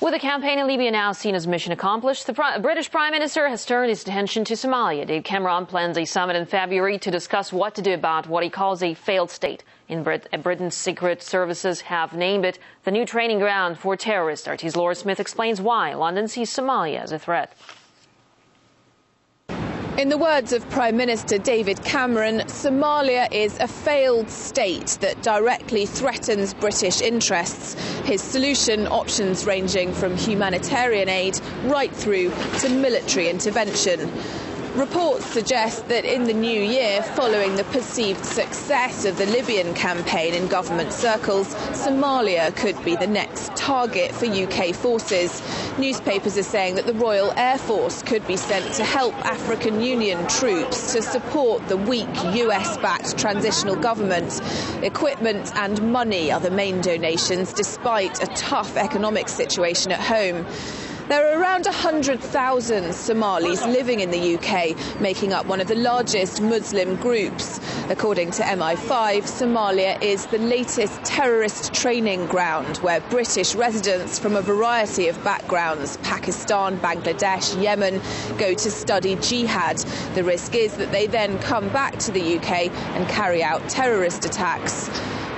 With the campaign in Libya now seen as mission accomplished, the British Prime Minister has turned his attention to Somalia. David Cameron plans a summit in February to discuss what to do about what he calls a failed state. In Britain's secret services have named it the new training ground for terrorists. RT's Laura Smith explains why London sees Somalia as a threat. In the words of Prime Minister David Cameron, Somalia is a failed state that directly threatens British interests. His solution, options ranging from humanitarian aid right through to military intervention. Reports suggest that in the new year, following the perceived success of the Libyan campaign in government circles, Somalia could be the next target for UK forces. Newspapers are saying that the Royal Air Force could be sent to help African Union troops to support the weak US-backed transitional government. Equipment and money are the main donations, despite a tough economic situation at home. There are around 100,000 Somalis living in the UK, making up one of the largest Muslim groups. According to MI5, Somalia is the latest terrorist training ground where British residents from a variety of backgrounds, Pakistan, Bangladesh, Yemen, go to study jihad. The risk is that they then come back to the UK and carry out terrorist attacks.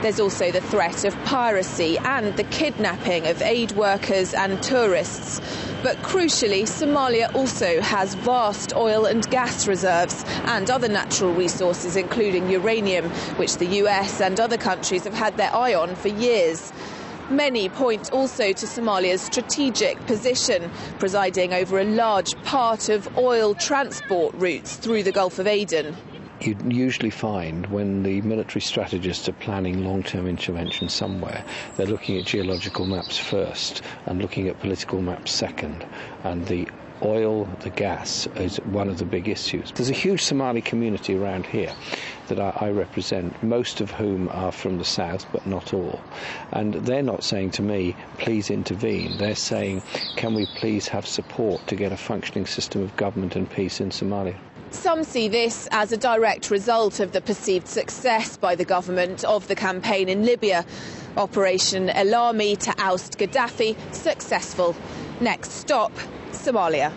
There's also the threat of piracy and the kidnapping of aid workers and tourists. But crucially, Somalia also has vast oil and gas reserves and other natural resources, including uranium, which the US and other countries have had their eye on for years. Many point also to Somalia's strategic position, presiding over a large part of oil transport routes through the Gulf of Aden. You usually find when the military strategists are planning long-term intervention somewhere, they're looking at geological maps first and looking at political maps second. And the oil, the gas is one of the big issues. There's a huge Somali community around here that I represent, most of whom are from the south, but not all. And they're not saying to me, please intervene. They're saying, can we please have support to get a functioning system of government and peace in Somalia? Some see this as a direct result of the perceived success by the government of the campaign in Libya. Operation El Army to oust Gaddafi, successful. Next stop, Somalia.